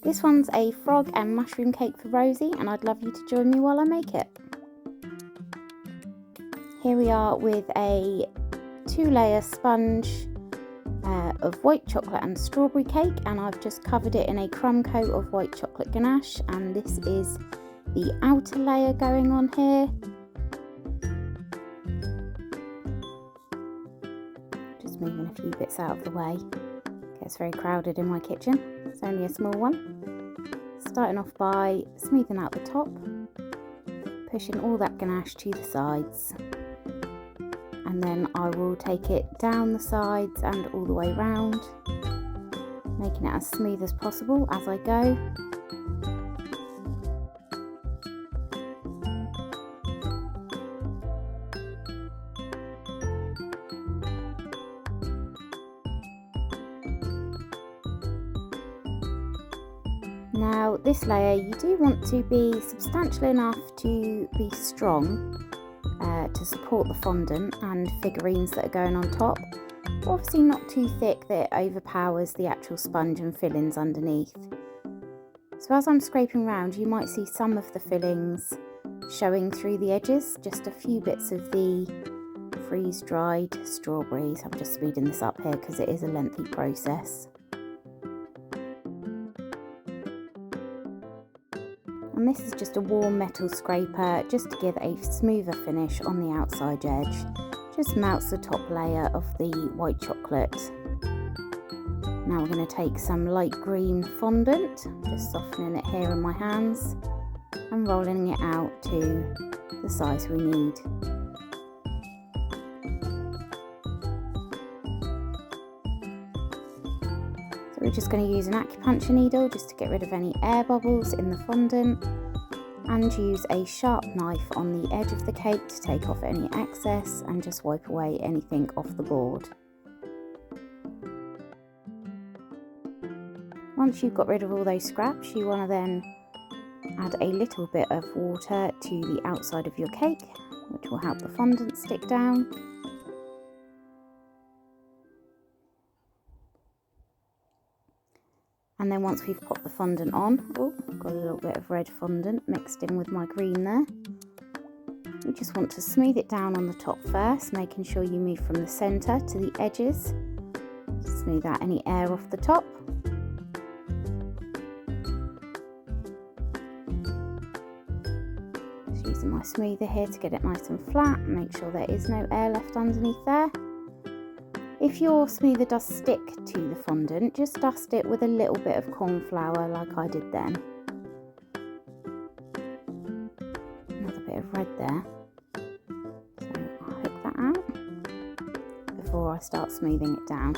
This one's a frog and mushroom cake for Rosie, and I'd love you to join me while I make it. Here we are with a 2-layer sponge of white chocolate and strawberry cake, and I've just covered it in a crumb coat of white chocolate ganache, and this is the outer layer going on here. Just moving a few bits out of the way. It gets very crowded in my kitchen. It's only a small one. Starting off by smoothing out the top, pushing all that ganache to the sides. And then I will take it down the sides and all the way round, making it as smooth as possible as I go. Now this layer you do want to be substantial enough to be strong, to support the fondant and figurines that are going on top, but obviously not too thick that it overpowers the actual sponge and fillings underneath. So as I'm scraping around, you might see some of the fillings showing through the edges, just a few bits of the freeze-dried strawberries. I'm just speeding this up here because it is a lengthy process. And this is just a warm metal scraper just to give a smoother finish on the outside edge. Just melts the top layer of the white chocolate. Now we're going to take some light green fondant, just softening it here in my hands and rolling it out to the size we need. We're just going to use an acupuncture needle just to get rid of any air bubbles in the fondant, and use a sharp knife on the edge of the cake to take off any excess and just wipe away anything off the board. Once you've got rid of all those scraps, you want to then add a little bit of water to the outside of your cake, which will help the fondant stick down. And then once we've popped the fondant on, oh, got a little bit of red fondant mixed in with my green there. You just want to smooth it down on the top first, making sure you move from the centre to the edges. Smooth out any air off the top. Just using my smoother here to get it nice and flat, and make sure there is no air left underneath there. If your smoother does stick to the fondant, just dust it with a little bit of corn flour like I did then. Another bit of red there. So I'll hook that out before I start smoothing it down.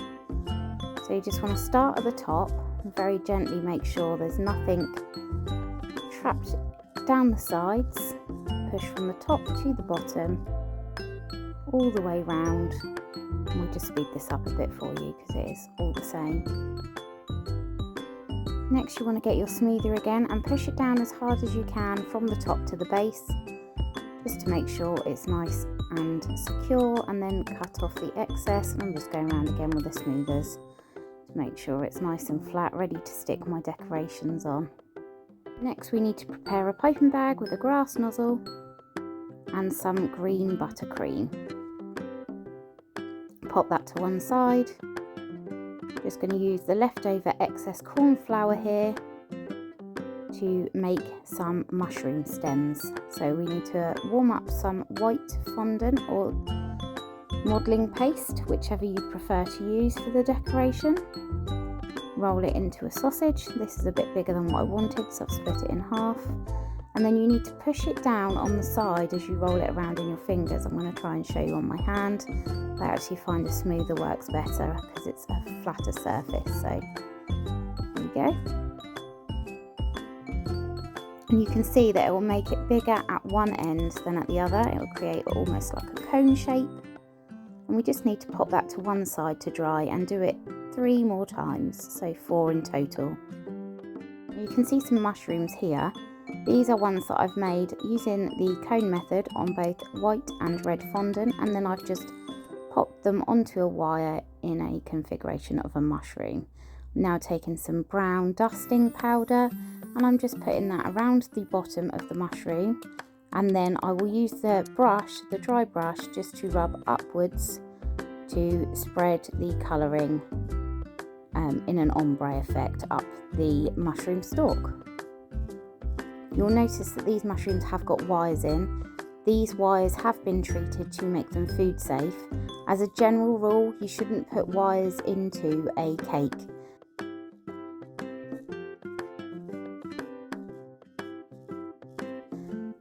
So you just want to start at the top and very gently make sure there's nothing trapped down the sides. Push from the top to the bottom, all the way round. And we'll just speed this up a bit for you because it is all the same. Next you want to get your smoother again and push it down as hard as you can from the top to the base, just to make sure it's nice and secure, and then cut off the excess. And I'm just going around again with the smoothers to make sure it's nice and flat, ready to stick my decorations on. Next we need to prepare a piping bag with a grass nozzle and some green buttercream. Pop that to one side. Just going to use the leftover excess corn flour here to make some mushroom stems. So we need to warm up some white fondant or modelling paste, whichever you prefer to use for the decoration. Roll it into a sausage. This is a bit bigger than what I wanted, so I've split it in half. And then you need to push it down on the side as you roll it around in your fingers. I'm going to try and show you on my hand. I actually find a smoother works better because it's a flatter surface. So there you go. And you can see that it will make it bigger at one end than at the other. It will create almost like a cone shape. And we just need to pop that to one side to dry and do it 3 more times, so 4 in total. You can see some mushrooms here. These are ones that I've made using the cone method on both white and red fondant, and then I've just popped them onto a wire in a configuration of a mushroom. Now taking some brown dusting powder, and I'm just putting that around the bottom of the mushroom, and then I will use the brush, the dry brush, just to rub upwards to spread the colouring in an ombre effect up the mushroom stalk. You'll notice that these mushrooms have got wires in. These wires have been treated to make them food safe. As a general rule, you shouldn't put wires into a cake.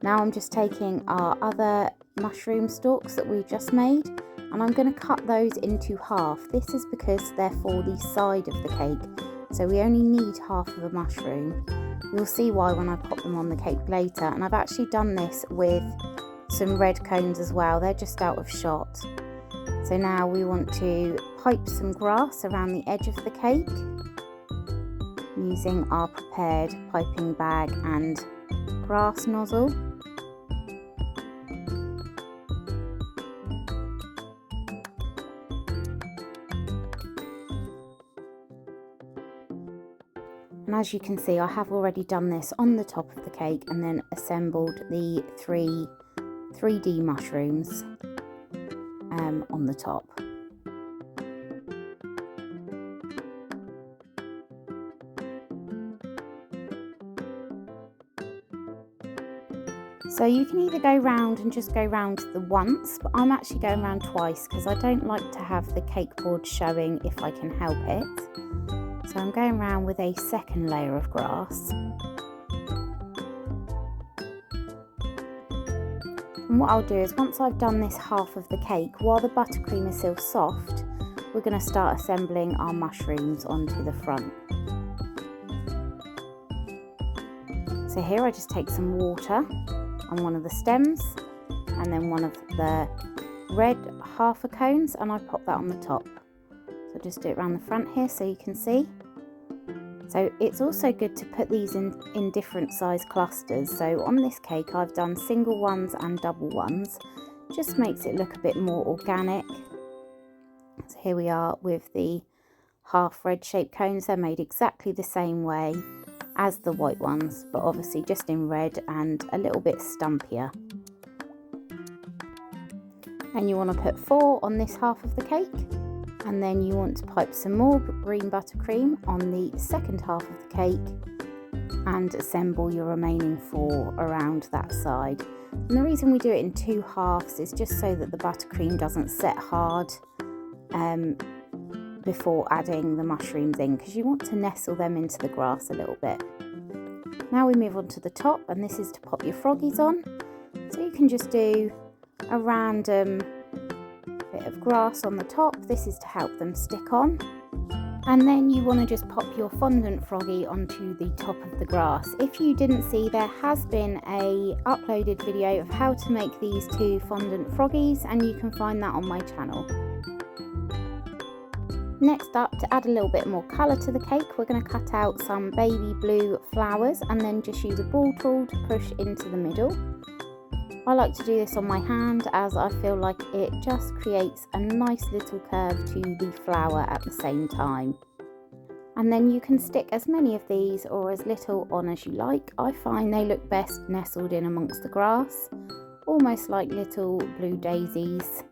Now I'm just taking our other mushroom stalks that we've just made, and I'm going to cut those into half. This is because they're for the side of the cake, so we only need half of a mushroom. You'll see why when I pop them on the cake later, and I've actually done this with some red cones as well. They're just out of shot. So now we want to pipe some grass around the edge of the cake using our prepared piping bag and grass nozzle. And as you can see, I have already done this on the top of the cake and then assembled the 3D mushrooms on the top. So you can either go round and just go round the once, but I'm actually going round twice because I don't like to have the cake board showing if I can help it. So I'm going around with a second layer of grass. And what I'll do is once I've done this half of the cake, while the buttercream is still soft, we're going to start assembling our mushrooms onto the front. So here I just take some water on one of the stems and then one of the red half a cones, and I pop that on the top. So just do it around the front here so you can see. So it's also good to put these in different size clusters. So on this cake I've done single ones and double ones. Just makes it look a bit more organic. So here we are with the half red shaped cones. They're made exactly the same way as the white ones, but obviously just in red and a little bit stumpier. And you want to put 4 on this half of the cake. And then you want to pipe some more green buttercream on the second half of the cake and assemble your remaining 4 around that side. And the reason we do it in 2 halves is just so that the buttercream doesn't set hard before adding the mushrooms in, because you want to nestle them into the grass a little bit. Now we move on to the top, and this is to pop your froggies on. So you can just do a random bit of grass on the top. This is to help them stick on. And then you want to just pop your fondant froggy onto the top of the grass. If you didn't see, there has been a uploaded video of how to make these 2 fondant froggies, and you can find that on my channel. Next up, to add a little bit more colour to the cake, we're going to cut out some baby blue flowers and then just use a ball tool to push into the middle. I like to do this on my hand as I feel like it just creates a nice little curve to the flower at the same time. And then you can stick as many of these or as little on as you like. I find they look best nestled in amongst the grass, almost like little blue daisies.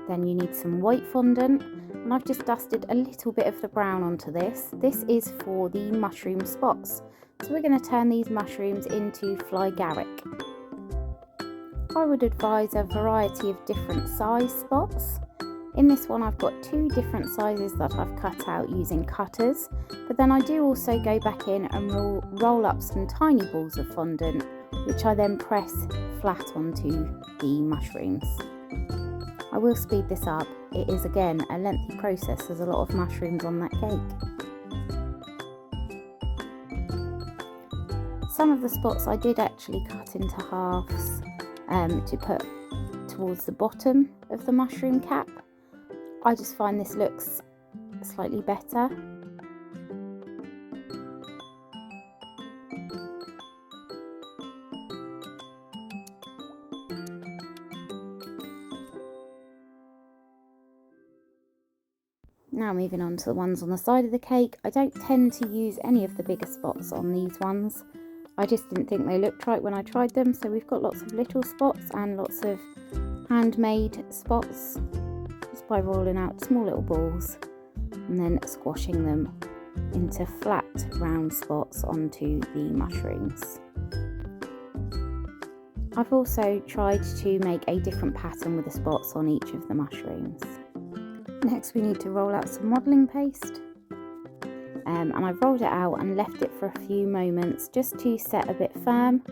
Then you need some white fondant, and I've just dusted a little bit of the brown onto this. This is for the mushroom spots. So we're going to turn these mushrooms into fly garlic. I would advise a variety of different size spots. In this one I've got 2 different sizes that I've cut out using cutters, but then I do also go back in and roll up some tiny balls of fondant, which I then press flat onto the mushrooms. I will speed this up. It is again a lengthy process, there's a lot of mushrooms on that cake. Some of the spots I did actually cut into halves to put towards the bottom of the mushroom cap. I just find this looks slightly better. Now Now moving on to the ones on the side of the cake. I don't tend to use any of the bigger spots on these ones. I just didn't think they looked right when I tried them. So we've got lots of little spots and lots of handmade spots, just by rolling out small little balls and then squashing them into flat round spots onto the mushrooms. I've also tried to make a different pattern with the spots on each of the mushrooms. Next we need to roll out some modelling paste, and I've rolled it out and left it for a few moments just to set a bit firm,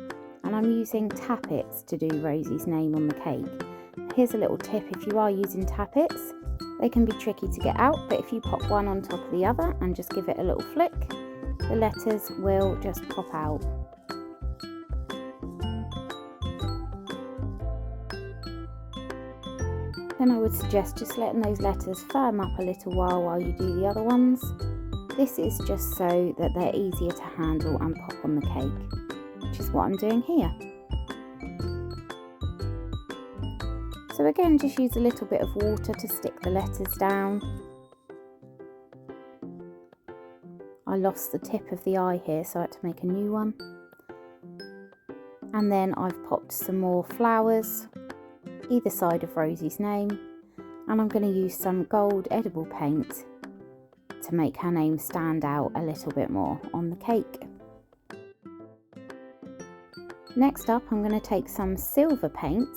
and I'm using tappets to do Rosie's name on the cake. Here's a little tip: if you are using tappets, they can be tricky to get out, but if you pop one on top of the other and just give it a little flick, the letters will just pop out. Then I would suggest just letting those letters firm up a little while you do the other ones. This is just so that they're easier to handle and pop on the cake, which is what I'm doing here. So again, just use a little bit of water to stick the letters down. I lost the tip of the eye here, so I had to make a new one. And then I've popped some more flowers either side of Rosie's name, and I'm going to use some gold edible paint to make her name stand out a little bit more on the cake. Next up, I'm going to take some silver paint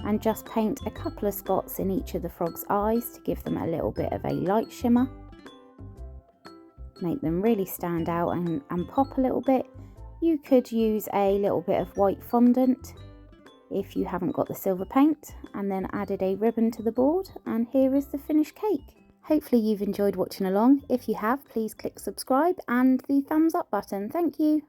and just paint a couple of spots in each of the frog's eyes to give them a little bit of a light shimmer. Make them really stand out and pop a little bit. You could use a little bit of white fondant if you haven't got the silver paint, and then added a ribbon to the board, and here is the finished cake. Hopefully you've enjoyed watching along. If you have, please click subscribe and the thumbs up button. Thank you.